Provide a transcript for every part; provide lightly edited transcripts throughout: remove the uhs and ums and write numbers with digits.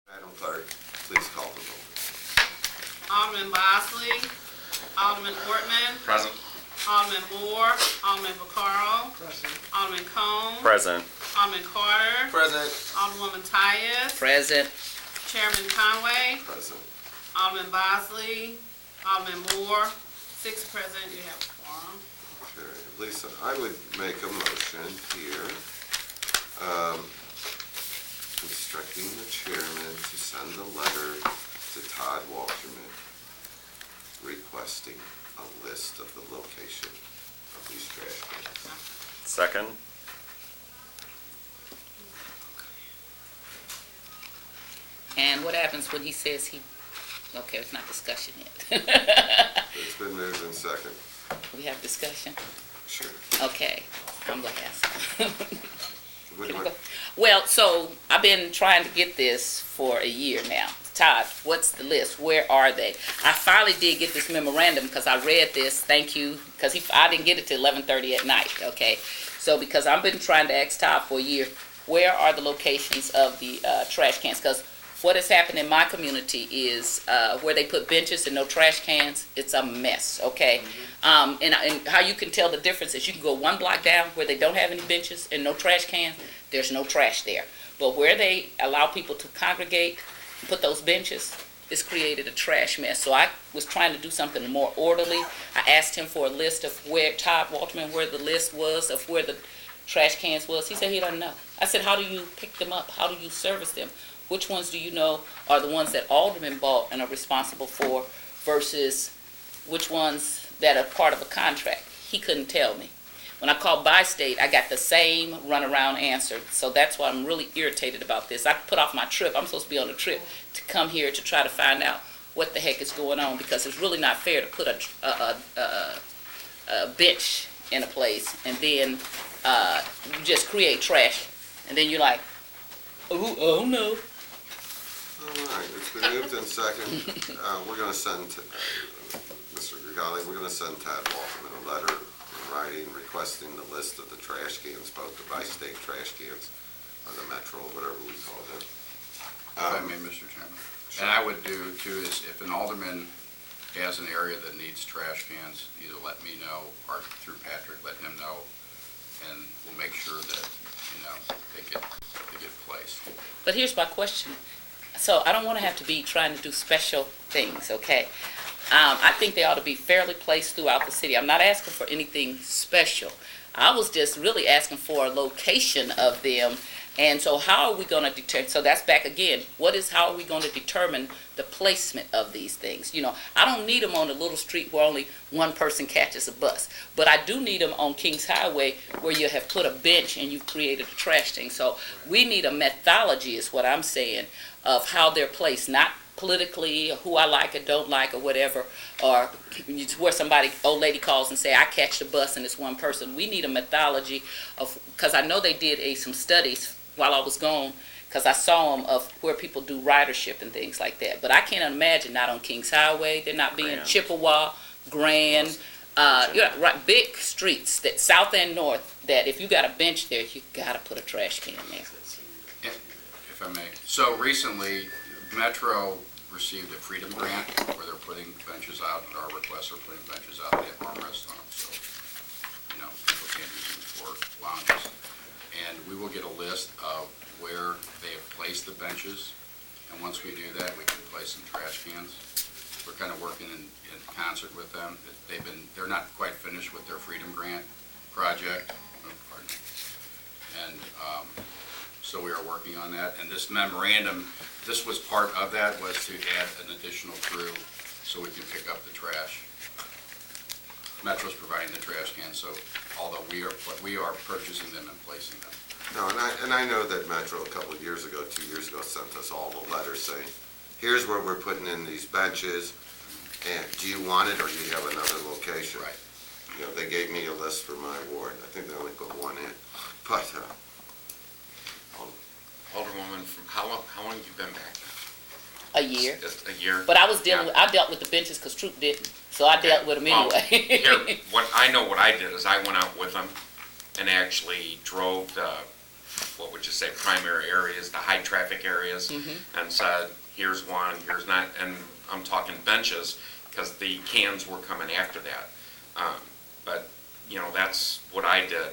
Madam Clerk, please call the roll. Alderman Bosley, Alderman Ortman, Present. Alderman Moore, Alderman Vaccaro, Alderman Cone, Present. Alderman Carter, Present. Alderwoman Tyus, Present. Chairman Conway, Present. Alderman Bosley, Alderman Moore, 6 present, you have a quorum. Okay, Lisa, I would make a motion here, instructing the chairman to send a letter to Todd Walterman requesting a list of the location of these trash cans. Second. And what happens when he says he, okay, it's not discussion yet. It's been moved in second. We have discussion? Sure. Okay, I'm last. Would- Can I would- go? Well, so I've been trying to get this for a year now. Todd, what's the list? Where are they? I finally did get this memorandum because I read this. Thank you, because I didn't get it till 11:30 at night. Okay, so because I've been trying to ask Todd for a year, where are the locations of the trash cans? Because what has happened in my community is where they put benches and no trash cans, it's a mess. Okay, and how you can tell the difference is you can go 1 block down where they don't have any benches and no trash cans. There's no trash there. But where they allow people to congregate, put those benches, it's created a trash mess. So I was trying to do something more orderly. I asked him for a list of where, Todd Walterman, where the list was of where the trash cans was. He said he doesn't know. I said, how do you pick them up? How do you service them? Which ones do you know are the ones that aldermen bought and are responsible for versus which ones that are part of a contract? He couldn't tell me. When I called Bi-State, I got the same runaround answer. So that's why I'm really irritated about this. I put off my trip. I'm supposed to be on a trip to come here to try to find out what the heck is going on, because it's really not fair to put a bench in a place and then you just create trash. And then you're like, oh no. All right, it's been moved in second. We're going to send, Mr. Grigali, we're going to send Todd Walterman a letter in writing requesting the list of the trash cans, both the Bi-State trash cans or the Metro, whatever we call them. If I may, Mr. Chairman. And I would do too is if an alderman has an area that needs trash cans, either let me know or through Patrick, let him know, and we'll make sure that, they get placed. But here's my question. So I don't want to have to be trying to do special things, okay? I think they ought to be fairly placed throughout the city. I'm not asking for anything special. I was just really asking for a location of them. And so how are we going to determine, so that's back again, how are we going to determine the placement of these things? I don't need them on a little street where only one person catches a bus, but I do need them on Kings Highway where you have put a bench and you've created a trash thing. So we need a methodology is what I'm saying of how they're placed, not politically, or who I like or don't like or whatever, or where somebody, old lady calls and say, I catch the bus and it's one person. We need a methodology of, because I know they did some studies while I was gone, because I saw them of where people do ridership and things like that. But I can't imagine not on Kings Highway, they're not being Grand. Chippewa, Grand, right, big streets, that south and north, that if you got a bench there, you gotta put a trash can there. If I may. So recently, Metro received a Freedom Grant where they're putting benches out, and our requests are putting benches out. They have armrests on them, so, people can't use them for lounges. And we will get a list of where they have placed the benches, and once we do that, we can place some trash cans. We're kind of working in concert with them. They're not quite finished with their Freedom Grant project. Oh, pardon me. And so we are working on that. And this memorandum, this was part of that, was to add an additional crew so we can pick up the trash. Metro's providing the trash cans, so although we are purchasing them and placing them. No, and I know that Metro a couple of years ago, 2 years ago, sent us all the letters saying, here's where we're putting in these benches, and do you want it or do you have another location? Right. They gave me a list for my ward. I think they only put one in. But, Alderwoman, how long have you been back? A year. Just a year? But I dealt with the benches because Troop didn't, so I dealt with them anyway. Here, what I did is I went out with them and actually drove the what would you say, primary areas, the high traffic areas, and said, here's one, here's not, and I'm talking benches, because the cans were coming after that. But, that's what I did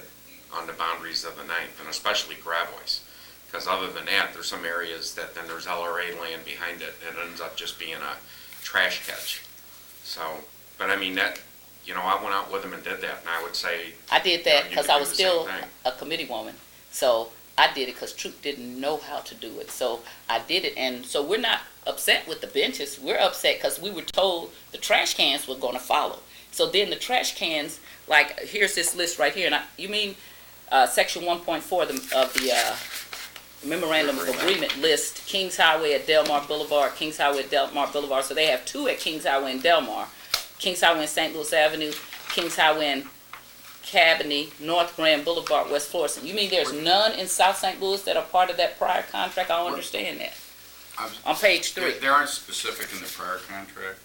on the boundaries of the 9th, and especially Gravois. Because other than that, there's some areas that then there's LRA land behind it, and it ends up just being a trash catch. So, but I mean, that, I went out with them and did that, and I would say, I did that you because could I do was the same still thing. a committee woman. So I did it because Troop didn't know how to do it. So I did it. And so we're not upset with the benches. We're upset because we were told the trash cans were going to follow. So then the trash cans, like, here's this list right here. And you mean section 1.4 of the memorandum of agreement list Kings Highway at Delmar Boulevard, Kings Highway at Delmar Boulevard. So they have two at Kings Highway and Delmar. Kings Highway and St. Louis Avenue, Kings Highway and Cabany, North Grand Boulevard, West Florissant. You mean there's none in South St. Louis that are part of that prior contract? I don't understand that. On page 3. They aren't specific in the prior contract.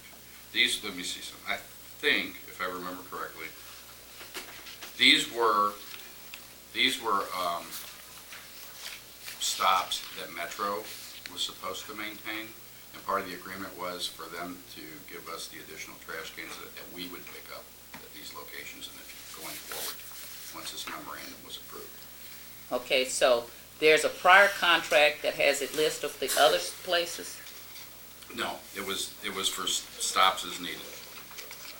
These, let me see some, I think, if I remember correctly, these were stops that Metro was supposed to maintain, and part of the agreement was for them to give us the additional trash cans that we would pick up at these locations in the going forward, once this memorandum was approved. Okay, so there's a prior contract that has a list of the other places? No, it was for stops as needed.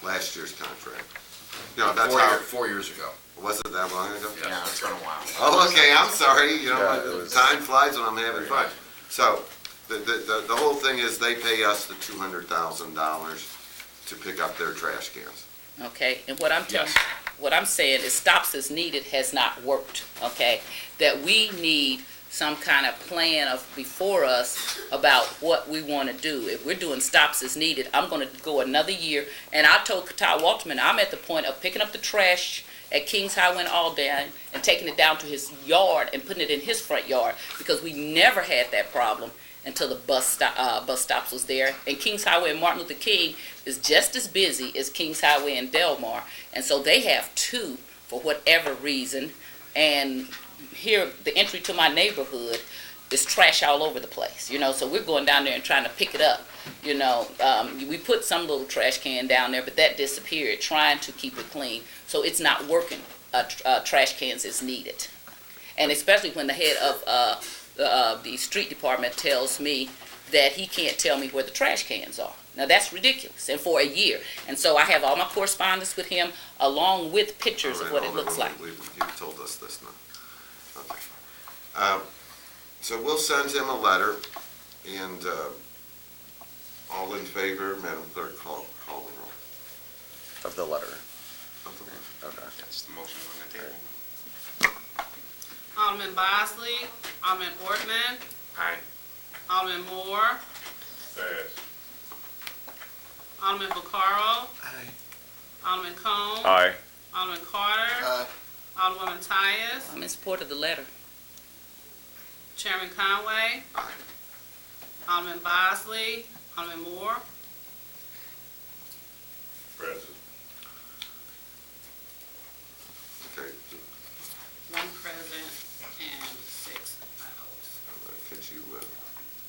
Last year's contract. That's how, 4 years ago. was it that long ago? Yeah. yeah, it's been a while. Oh, okay, I'm sorry, Yeah, it was- time flies when I'm having fun. So, the whole thing is they pay us the $200,000 to pick up their trash cans. Okay, and what I'm telling, Yes. what I'm saying is stops as needed has not worked, okay? That we need some kind of plan of before us about what we want to do. If we're doing stops as needed, I'm going to go another year. And I told Todd Walterman, I'm at the point of picking up the trash at Kings Highway and Aldan and taking it down to his yard and putting it in his front yard, because we never had that problem until the bus stops was there. And Kings Highway and Martin Luther King is just as busy as Kings Highway and Delmar. And so they have two for whatever reason. And here, the entry to my neighborhood is trash all over the place, so we're going down there and trying to pick it up, we put some little trash can down there, but that disappeared, trying to keep it clean, so it's not working. Trash cans is needed, and especially when the head of the street department tells me that he can't tell me where the trash cans are. Now that's ridiculous, and for a year. And so I have all my correspondence with him, along with pictures of what it looks like. You've told us this now. Okay. So we'll send him a letter, and all in favor, Madam Clerk, call the roll. Of the letter. Okay. That's the motion on the table. Alderman Bosley, Alderman Ortman, Aye. Alderman Moore, Alderman Vaccaro, Alderman Cone, Aye. Alderman Carter, Alderwoman Tyus, I'm in support of the letter. Chairman Conway, Aye. Alderman Bosley, Alderman Moore, Present. Okay, one present and 6 noes. could you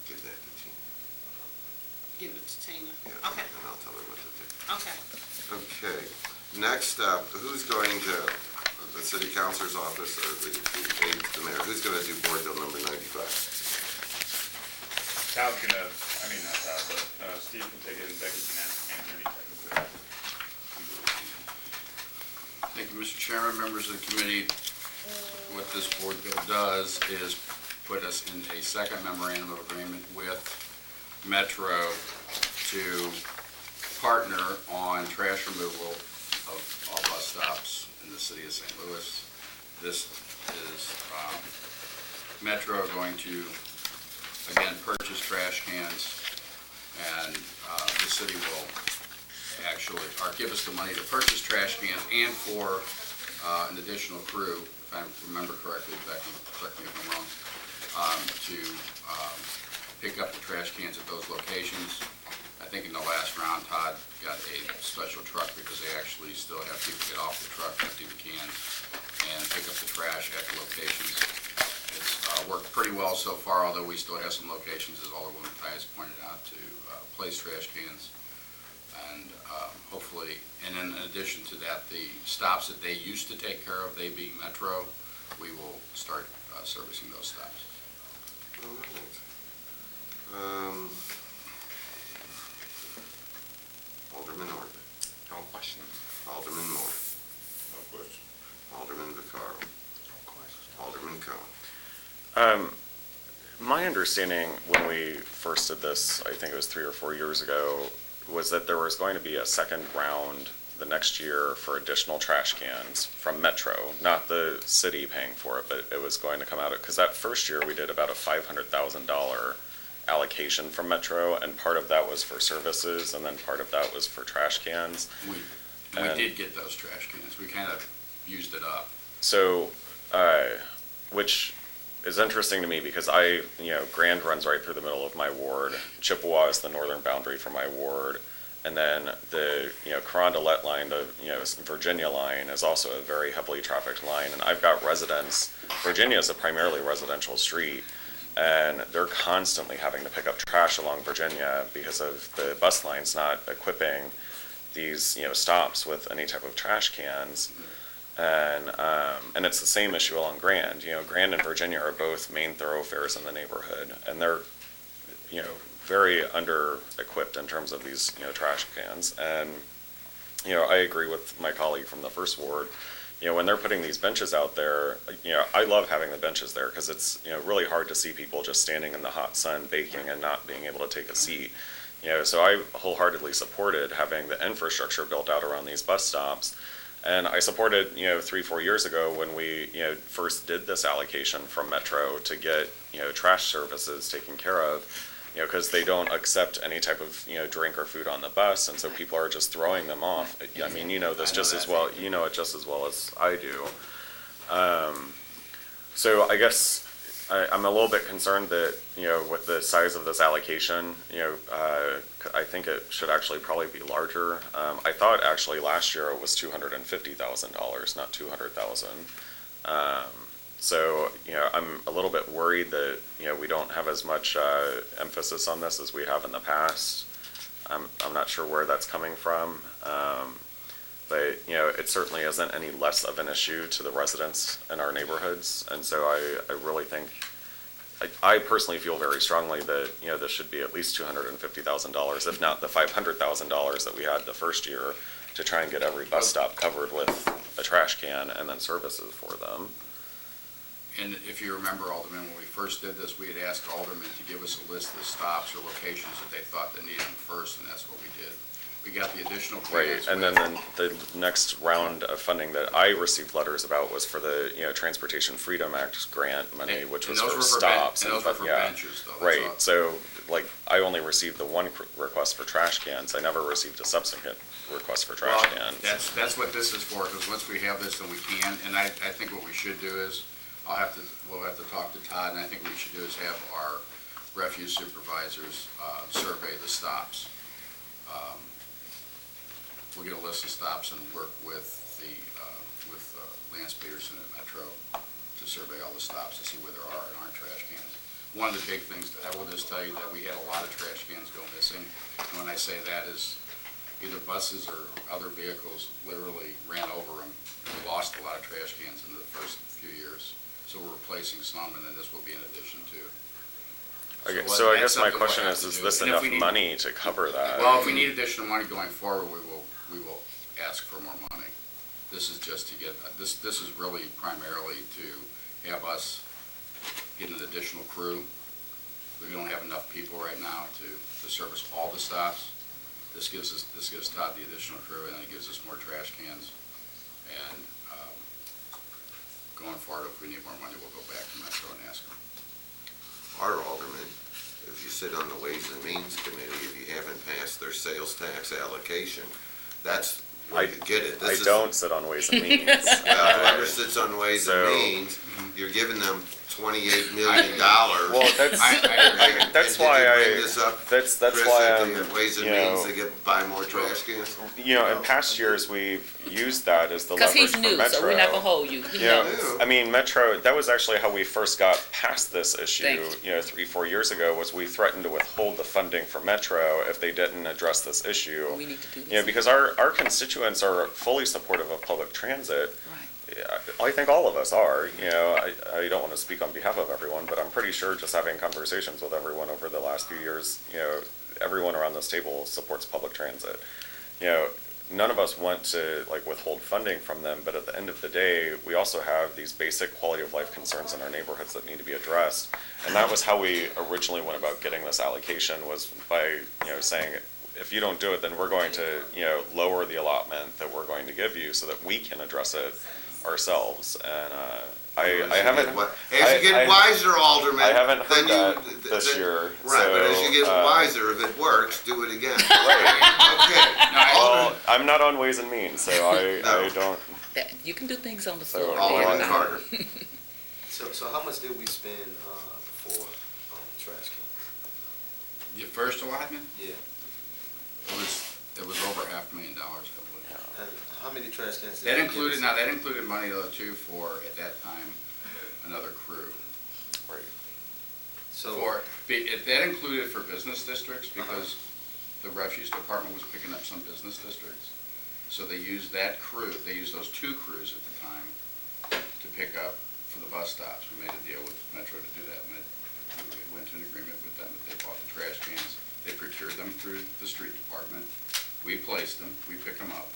give that to Tina? Give it to Tina. Yeah, Okay, and I'll tell her what to do. okay. Okay, next up, who's going to, the city councilor's office or the aide to the mayor, who's going to do board bill number 95? Todd's gonna, I mean, not Todd, but Steve can take it and Becky can answer any technical. Thank you, Mr. Chairman, members of the committee. What this board bill does is put us in a second memorandum of agreement with Metro to partner on trash removal of all bus stops in the city of St. Louis. This is Metro going to, again, purchase trash cans, and the city will actually, or give us the money to purchase trash cans and for an additional crew, if I remember correctly, Becky, correct me if I'm wrong, to pick up the trash cans at those locations. I think in the last round, Todd got a special truck because they actually still have people get off the truck, empty the cans, and pick up the trash at the locations. It's worked pretty well so far, although we still have some locations, as Alderwoman Tyus pointed out, to place trash cans. And hopefully, and in addition to that, the stops that they used to take care of, they being Metro, we will start servicing those stops. All right. Alderman Orban, No question. Alderman Moore, No question. Alderman Vaccaro, Alderman Cohen. My understanding when we first did this, I think it was 3 or 4 years ago, was that there was going to be a second round the next year for additional trash cans from Metro, not the city paying for it, but it was going to come out of, because that first year we did about a $500,000 allocation from Metro, and part of that was for services, and then part of that was for trash cans. We And- did get those trash cans. We kind of used it up. So, which is interesting to me because Grand runs right through the middle of my ward. Chippewa is the northern boundary for my ward. And then the, Carondelet line, the, Virginia line is also a very heavily trafficked line. And I've got residents, Virginia is a primarily residential street, and they're constantly having to pick up trash along Virginia because of the bus lines not equipping these, stops with any type of trash cans. And it's the same issue along Grand. Grand and Virginia are both main thoroughfares in the neighborhood, and they're, very under-equipped in terms of these, trash cans. And, I agree with my colleague from the first ward. When they're putting these benches out there, I love having the benches there because it's, really hard to see people just standing in the hot sun baking and not being able to take a seat. So I wholeheartedly supported having the infrastructure built out around these bus stops. And I supported, 3-4 years ago when we, first did this allocation from Metro to get, trash services taken care of, because they don't accept any type of, drink or food on the bus, and so people are just throwing them off. I mean, this just as well, it just as well as I do. So I guess I'm a little bit concerned that, with the size of this allocation, I think it should actually probably be larger. I thought actually last year it was $250,000, not $200,000. So, I'm a little bit worried that, we don't have as much emphasis on this as we have in the past. I'm not sure where that's coming from. But, it certainly isn't any less of an issue to the residents in our neighborhoods. And so I really think, I personally feel very strongly that, this should be at least $250,000, if not the $500,000 that we had the first year to try and get every bus stop covered with a trash can and then services for them. And if you remember, Alderman, when we first did this, we had asked aldermen to give us a list of stops or locations that they thought that needed them first, and that's what we did. We got the additional Right, cans. and then the next round of funding that I received letters about was for the, Transportation Freedom Act grant money, which was for stops. And those were for yeah. benches, though. That's Right, all. so, I only received the one request for trash cans. I never received a subsequent request for trash Well, cans. that's what this is for, because once we have this, then we can, and I think what we should do is, we'll have to talk to Todd, and I think what we should do is have our refuse supervisors survey the stops. We'll get a list of stops and work with Lance Peterson at Metro to survey all the stops to see where there are and aren't trash cans. One of the big things, I will just tell you that we had a lot of trash cans go missing. And when I say that is either buses or other vehicles literally ran over them. We lost a lot of trash cans in the first few years. So we're replacing some, and then this will be in addition to. Okay, what- so I that's guess my something we'll question have is to do. this And if enough we need- money to cover that? Well, if we need additional money going forward, we will ask for more money. This is just to get, this is really primarily to have us get an additional crew. We don't have enough people right now to service all the stops. This gives Todd the additional crew, and it gives us more trash cans. And going forward, if we need more money, we'll go back to Metro and ask them. Our aldermen, if you sit on the Ways and Means Committee, if you haven't passed their sales tax allocation, that's where you get it. I don't sit on Ways and Means. Whoever sits on Ways and So- Means, you're giving them $28 million. Well, that's, that's And why did you I, bring this up, that's Chris, why at I'm, the Ways and you Means know, to buy more trash cans? in past years, we've used that as the Because leverage he's for new, Metro. so we're not gonna hold you. He You know, knows. I mean, Metro, that was actually how we first got past this issue, Thank you. 3-4 years ago, was we threatened to withhold the funding for Metro if they didn't address this issue. We need to do this. Because our constituents are fully supportive of public transit. Right. Yeah, I think all of us are, I don't want to speak on behalf of everyone, but I'm pretty sure just having conversations with everyone over the last few years, everyone around this table supports public transit. None of us want to withhold funding from them, but at the end of the day, we also have these basic quality of life concerns in our neighborhoods that need to be addressed. And that was how we originally went about getting this allocation, was by, saying, if you don't do it, then we're going to, lower the allotment that we're going to give you so that we can address it ourselves. And I haven't. As you get wiser, Alderman. I haven't heard then that this year. Right, but as you get so, wiser, if it works, do it again. Right. Okay. Well, I'm not on Ways and Means, so I don't. You can do things on the So, floor. Alderman Dan. Carter. So how much did we spend for trash cans? The first allotment, Yeah. it was over $500,000, I believe. And how many trash cans? did That they give included, us? now that included money though too for, at that time, another crew. Right. So, That included for business districts because the refuse department was picking up some business districts. So they used that crew, they used those two crews at the time to pick up for the bus stops. We made a deal with Metro to do that, and we went to an agreement with them that they bought the trash cans. They procured them through the street department. We placed them, we pick them up.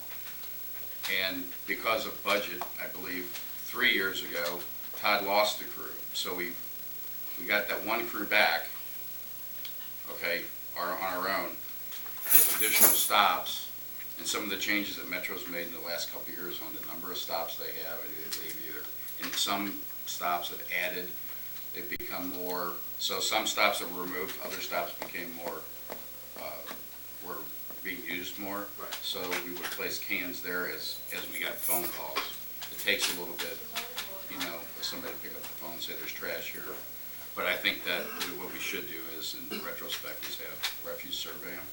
And because of budget, I believe 3 years ago, Todd lost the crew. So we got that one crew back, okay, on our own, with additional stops, and some of the changes that Metro's made in the last couple of years on the number of stops they have. They've either, in some stops have added, they've become more, so some stops that were removed, other stops became more, were being used more. Right. So we would place cans there as we got phone calls. It takes a little bit, for somebody to pick up the phone and say there's trash here. But I think that what we should do is, in retrospect, is have refuse survey them.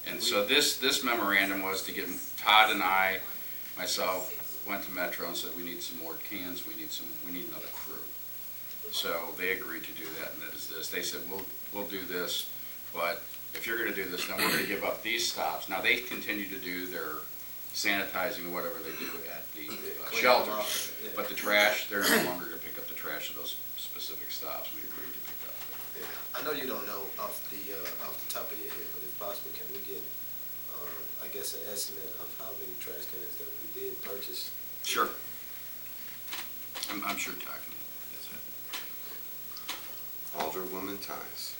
And so this memorandum was to get, Todd and I, myself, went to Metro and said, we need some more cans, we need another crew. So they agreed to do that, and that is this. They said, we'll do this, but if you're gonna do this, then we're gonna give up these stops. Now, they continue to do their sanitizing, or whatever they do at the shelters, but the trash, they're no longer gonna pick up the trash at those specific stops we agreed to pick up. yeah. I know you don't know off the top of your head, but if possible, can we get, I guess, an estimate of how many trash cans that we did purchase? Sure. I'm sure Todd can, that's it. Alderwoman Tice.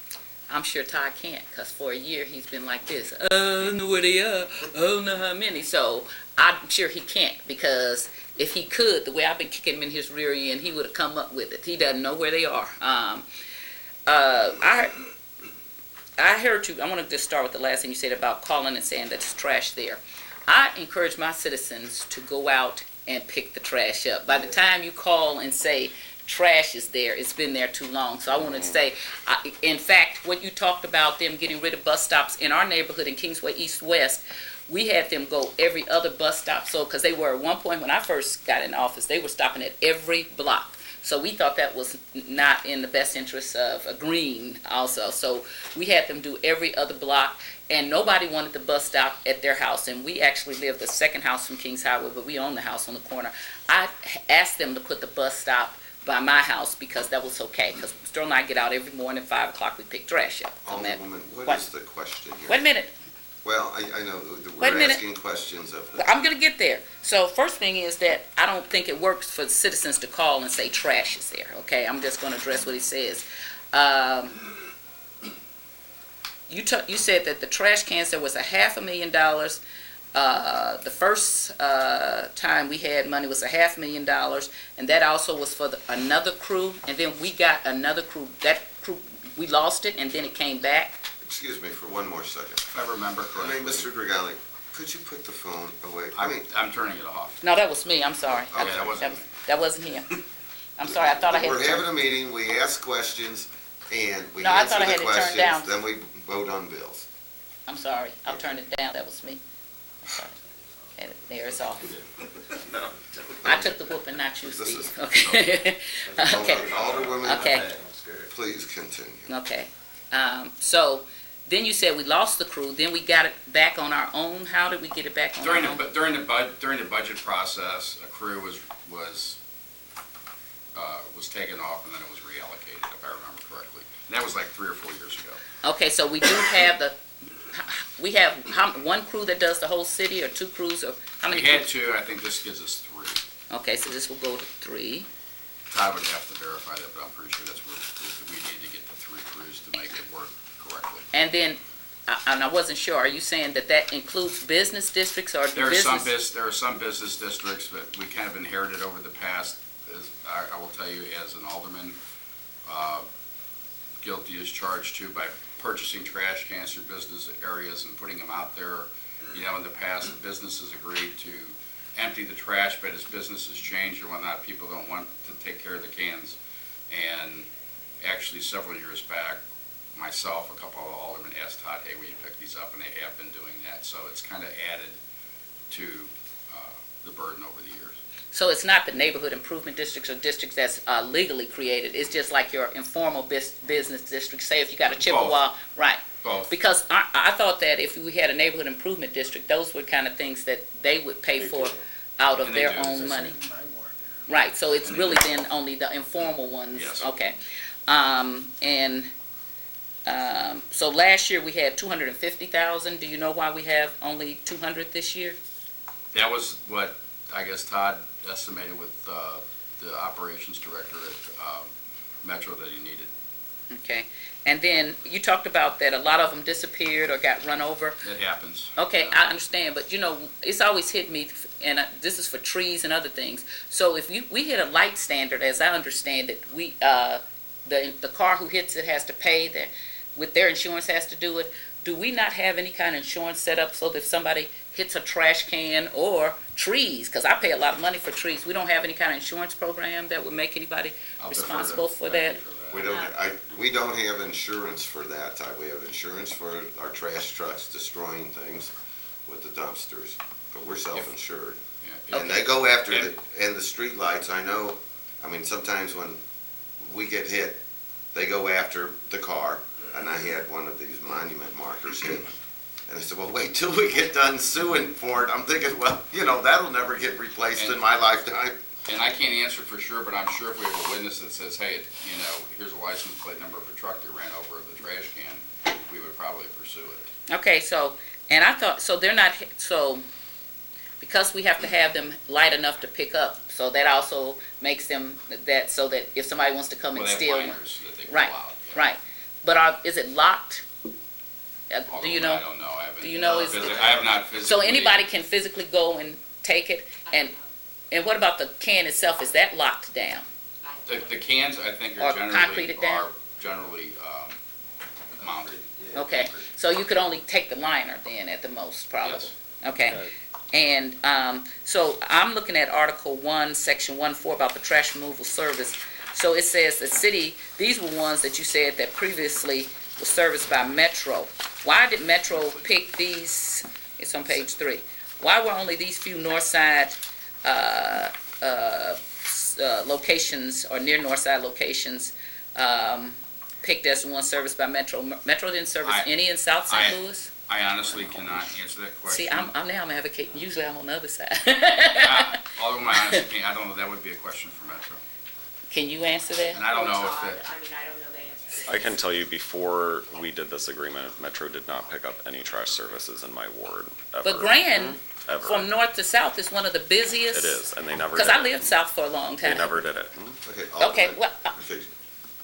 I'm sure Todd can't, because for a year he's been like this. I don't know where they are. I don't know how many. So I'm sure he can't, because if he could, the way I've been kicking him in his rear end, he would have come up with it. He doesn't know where they are. I heard you. I want to just start with the last thing you said about calling and saying that there's trash there. I encourage my citizens to go out and pick the trash up. By the time you call and say trash is there, it's been there too long. So I wanted to say, in fact, what you talked about them getting rid of bus stops in our neighborhood in Kingsway East West, we had them go every other bus stop. So, because they were at one point when I first got in office, they were stopping at every block. So we thought that was not in the best interest of Green also. So we had them do every other block, and nobody wanted the bus stop at their house. And we actually lived the second house from Kings Highway, but we owned the house on the corner. I asked them to put the bus stop by my house because that was okay. Because Sterling and I get out every morning at 5 o'clock, we pick trash up. Alderwoman, What? what is the question here? Wait a minute. Well, I know that Wait a we're minute. asking questions of the. Well, I'm going to get there. So first thing is that I don't think it works for citizens to call and say trash is there, okay? I'm just going to address what he says. You said that the trash cans, there was $500,000. The first time we had money was $500,000, and that also was for another crew, and then we got another crew. That crew, we lost it, and then it came back. Excuse me for one more second. If I remember I mean, correctly, Mr. Grigali, could you put the phone away? I mean, I'm turning it off. No, that was me, I'm sorry. Okay, that wasn't me. That wasn't him. I'm sorry, I thought I had We're to having turn. a meeting, we ask questions, and we No, I answer thought I the had to turn questions, down. then we vote on bills. I'm sorry, I'll turn it down, that was me. I'm sorry. And there it's off. I took the whooping, not you, This Steve. is- Okay. Okay, Alderwoman, okay, please continue. okay. So, then you said we lost the crew, then we got it back on our own. How did we get it back on our own? During the budget process, a crew was taken off and then it was reallocated, if I remember correctly. And that was like 3 or 4 years ago. Okay, so we do have we have one crew that does the whole city, or 2 crews, or how many We had crews? 2, I think this gives us 3. Okay, so this will go to 3. Todd would have to verify that, but I'm pretty sure that's where we need to get to 3 crews to make it work correctly. And then, and I wasn't sure, are you saying that that includes business districts or There business? are some business districts, but we kind of inherited over the past, as I will tell you, as an alderman, guilty as charged too by purchasing trash cans for business areas and putting them out there. You know, in the past, the businesses agreed to empty the trash, but as businesses change or whatnot, people don't want to take care of the cans. And actually, several years back, myself, a couple of aldermen asked Todd, hey, will you pick these up? And they have been doing that. So it's kind of added to the burden over the years. So it's not the neighborhood improvement districts or districts that's legally created, it's just like your informal business district, say if you got a Chippewa, right? Both. Because I thought that if we had a neighborhood improvement district, those were kind of things that they would pay for out of And they their do. own money. Right, so it's And they really do. then only the informal ones? Yes. Okay. So last year we had 250,000. Do you know why we have only 200 this year? That was what, I guess, Todd estimated with the operations director at Metro that he needed. Okay. And then you talked about that a lot of them disappeared or got run over. It happens. Okay, I understand, but you know, it's always hit me, and this is for trees and other things. So if we hit a light standard, as I understand it, the car who hits it has to pay, with their insurance has to do it. Do we not have any kind of insurance set up so that if somebody hits a trash can or trees, because I pay a lot of money for trees, we don't have any kind of insurance program that would make anybody I'll defer to responsible for Becky that? We don't have insurance for that type. We have insurance for our trash trucks destroying things with the dumpsters, but we're self-insured. Yeah. And they go after And- the street lights, I know, I mean, sometimes when we get hit, they go after the car, and I had one of these monument markers hit. And they said, well, wait till we get done suing for it. I'm thinking, well, you know, that'll never get replaced in my lifetime. And I can't answer for sure, but I'm sure if we have a witness that says, hey, you know, here's a license plate number of a truck that ran over the trash can, we would probably pursue it. Okay, so, and I thought, so they're not, so, because we have to have them light enough to pick up, so that also makes them that, so that if somebody wants to come Well, and they have steal one. liners that they pull Right, out. yeah. right. But is it locked? Do Although you know? I don't know. I haven't. Do you know is- I have not physically. So anybody can physically go and take it, and what about the can itself, is that locked down? The cans, I think, Or are concreted down? generally mounted. Okay, so you could only take the liner then at the most, probably? Yes. Okay. And so I'm looking at Article 1, Section 1.4 about the trash removal service. So it says the city, these were ones that you said that previously was serviced by Metro. Why did Metro pick these, it's on page 3, why were only these few north side locations, or near north side locations, picked as the one serviced by Metro? Metro didn't service any in South St. Louis? I honestly cannot answer that question. See, I'm advocating, usually I'm on the other side. Although my honest opinion, I don't know, that would be a question for Metro. Can you answer that? And I don't know if Todd, that, I mean, I don't know the answer. I can tell you before we did this agreement, Metro did not pick up any trash services in my ward, ever. But Grand, Ever. from north to south, is one of the busiest. It is, and they never did Because I it. lived south for a long They time. never did it. Okay, Okay, Alderman. well, Okay.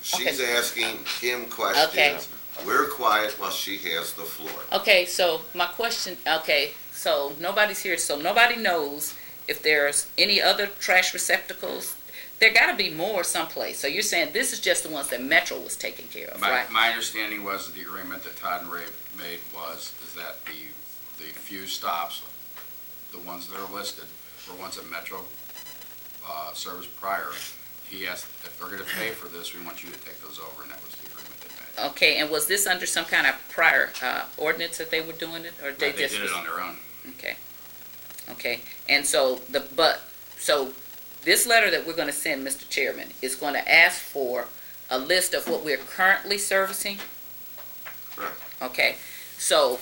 She's Okay. asking him questions. We're quiet while she has the floor. okay, so my question, okay, so nobody's here, so nobody knows if there's any other trash receptacles. There gotta be more someplace. So you're saying this is just the ones that Metro was taking care of, right? my understanding was that the agreement that Todd and Ray made is that the few stops, the ones that are listed, were ones that Metro serviced prior, he asked, if we're gonna pay for this, we want you to take those over, and that was the agreement they made. Okay, and was this under some kind of prior ordinance that they were doing it, or they They just? did it on their own. Okay, okay, and so so this letter that we're gonna send, Mr. Chairman, is gonna ask for a list of what we're currently servicing? Right. Okay, so,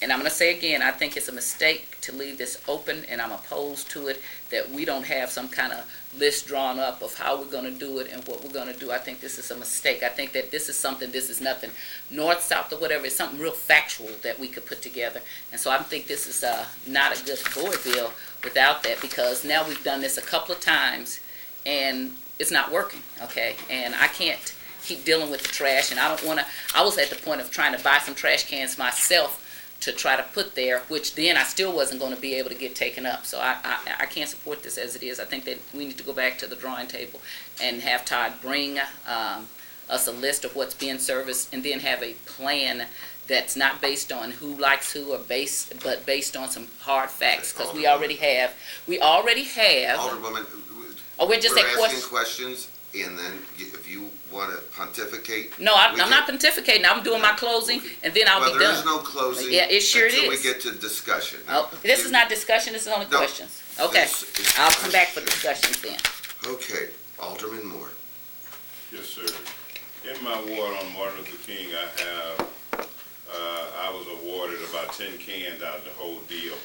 and I'm gonna say again, I think it's a mistake to leave this open, and I'm opposed to it, that we don't have some kind of list drawn up of how we're gonna do it and what we're gonna do. I think this is a mistake. I think that this is nothing north, south, or whatever. It's something real factual that we could put together. And so I think this is not a good board bill without that, because now we've done this a couple of times, and it's not working, okay? And I can't keep dealing with the trash, and I don't wanna, I was at the point of trying to buy some trash cans myself to try to put there, which then I still wasn't gonna be able to get taken up. So I can't support this as it is. I think that we need to go back to the drawing table and have Todd bring us a list of what's being serviced, and then have a plan that's not based on who likes who, or but based on some hard facts, because we already have, Alderwoman, oh, we're just we're at asking question. questions, and then if you want to pontificate. No, I'm not pontificating, I'm doing my closing, and then I'll be Well, there is done. no closing. Yeah, it sure until we is. get to discussion. Oh, this is not discussion, this is only No, questions. Okay, this is I'll come back for question. discussions then. Okay, Alderman Moore. Yes, sir. In my ward on Martin Luther King, I was awarded about 10 cans out of the whole deal.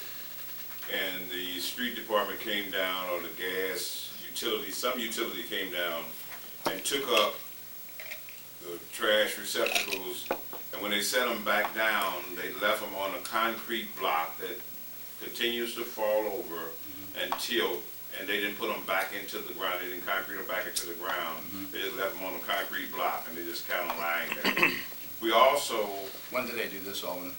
And the street department came down, or the gas utility, some utility came down and took up the trash receptacles. And when they set them back down, they left them on a concrete block that continues to fall over and tilt. And they didn't put them back into the ground. They didn't concrete them back into the ground. They just left them on a concrete block, and they just kind of lying there. We also, When did they do this, Alden?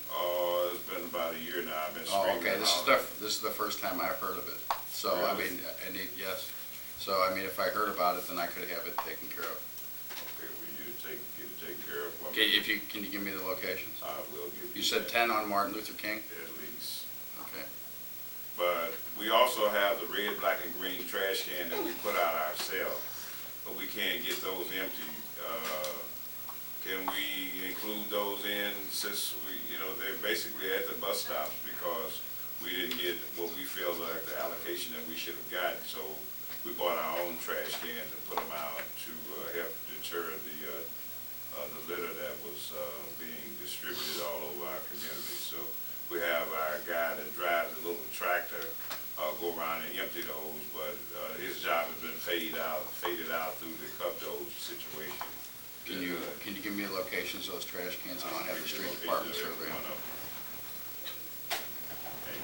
it's been about a year now, I've been Oh, screaming. okay, and this is hollering. the first time I've heard of it. So, I Really? mean, yes. So, I mean, if I heard about it, then I could have it taken care of. Okay, well, you get it taken care of. Okay, can you give me the locations? I will give you. You said 10 on Martin Luther King? At least. Okay. But we also have the red, black, and green trash can that we put out ourselves, but we can't get those empty. Can we include those in, since they're basically at the bus stops, because we didn't get what we feel like the allocation that we should have gotten, so we bought our own trash cans and put them out to help deter the litter that was being distributed all over our community. So we have our guy that drives a little tractor go around and empty those, but his job has been faded out through the cup dose situation. Can you give me the locations of those trash cans? I don't have the street department survey.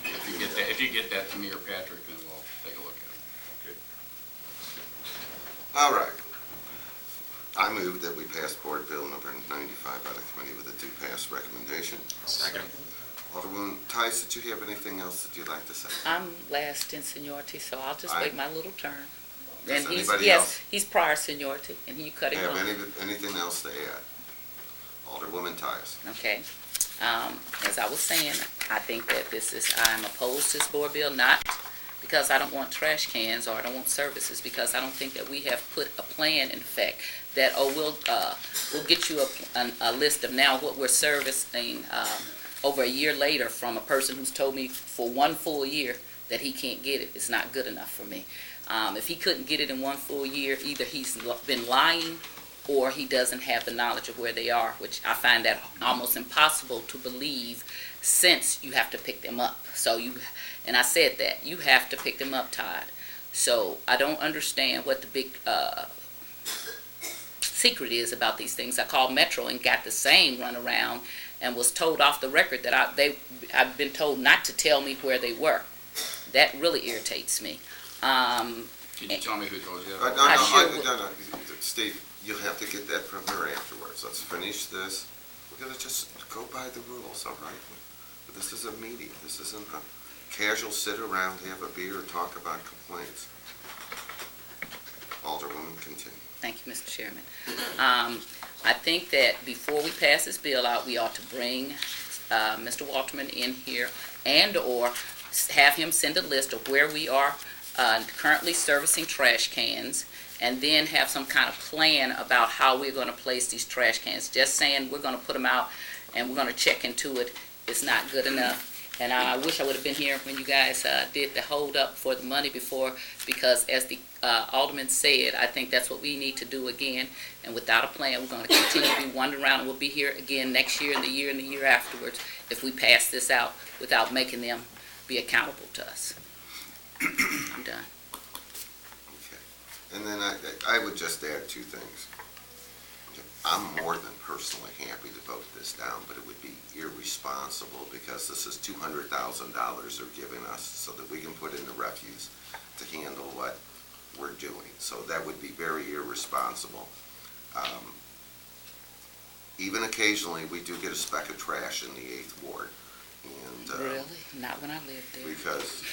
If you get that to me or Patrick, then we'll take a look at it. All right. I move that we pass Board Bill number 95 by the committee with a do-pass recommendation. Second. Alderwoman Tice, did you have anything else that you'd like to say? I'm last in seniority, so I'll just I- wait my little turn. Does And anybody yes, else he's prior seniority, and you cut it have off. anything else to add? Alderwoman Tice. Okay. As I was saying, I think that I'm opposed to this board bill, not because I don't want trash cans or I don't want services, because I don't think that we have put a plan in effect that, we'll get you a list of now what we're servicing, over a year later from a person who's told me for one full year that he can't get it. It's not good enough for me. If he couldn't get it in one full year, either he's been lying or he doesn't have the knowledge of where they are, which I find that almost impossible to believe, since you have to pick them up. And I said that, you have to pick them up, Todd. So I don't understand what the big secret is about these things. I called Metro and got the same runaround and was told off the record that I've been told not to tell me where they were. That really irritates me. Can you tell me who told you that? No, Steve, you'll have to get that from her afterwards. Let's finish this. We're gonna just go by the rules, all right? This is a meeting. This isn't a casual sit around, have a beer, talk about complaints. Alderwoman, continue. Thank you, Mr. Chairman. I think that before we pass this bill out, we ought to bring Mr. Walterman in here and/or have him send a list of where we are currently servicing trash cans, and then have some kind of plan about how we're gonna place these trash cans. Just saying we're gonna put them out and we're gonna check into it is not good enough. And I wish I would have been here when you guys did the hold up for the money before, because as the Alderman said, I think that's what we need to do again. And without a plan, we're going to continue to be wandering around, and we'll be here again next year and the year afterwards if we pass this out without making them be accountable to us. I'm done. Okay. And then I would just add two things. I'm more than personally happy to vote this down, but it would be irresponsible because this is $200,000 they're giving us so that we can put in the refuse to handle what we're doing. So that would be very irresponsible. Even occasionally, we do get a speck of trash in the 8th Ward. And, Really? Not when I lived there. because,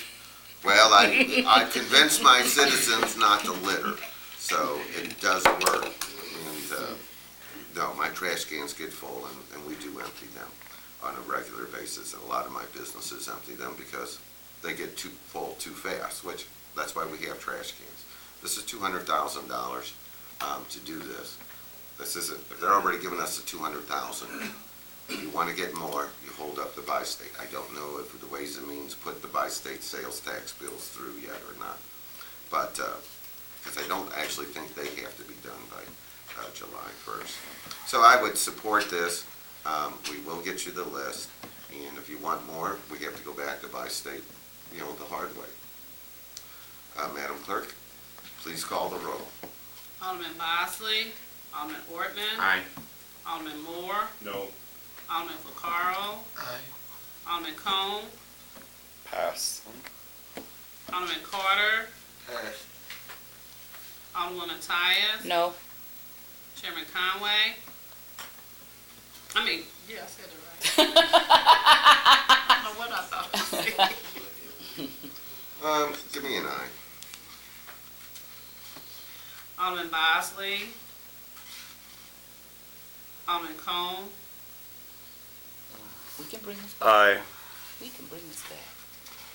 well, I convinced my citizens not to litter, so it does work. And, no, my trash cans get full, and we do empty them on a regular basis, and a lot of my businesses empty them because they get too full too fast, which, that's why we have trash cans. This is $200,000 to do this. This isn't, if they're already giving us the $200,000, if you want to get more, you hold up the bi-state. I don't know if the Ways and Means put the bi-state sales tax bills through yet or not, but, because I don't actually think they have to be done by July 1st. So I would support this. We will get you the list, and if you want more, we have to go back to bi-state, the hard way. Madam Clerk, please call the roll. Alderman Bosley, Alderman Ortman. Aye. Alderman Moore, No. Alderman Vaccaro. Aye. Alderman Cone, Pass. Alderman Carter, Pass. Alderwoman Tyus. No, Chairman Conway. I mean, yeah, I said it right. I don't know what I thought I said. Give me an aye. Alderman Bosley. Alderman Cone. we can bring this back. Aye. We can bring this back.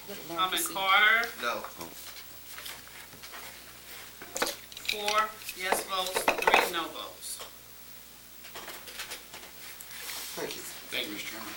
We gotta learn Alderman to see. Carter. No. 4 yes votes, 3 no votes. Thank you. Thank you, Mr. Chairman.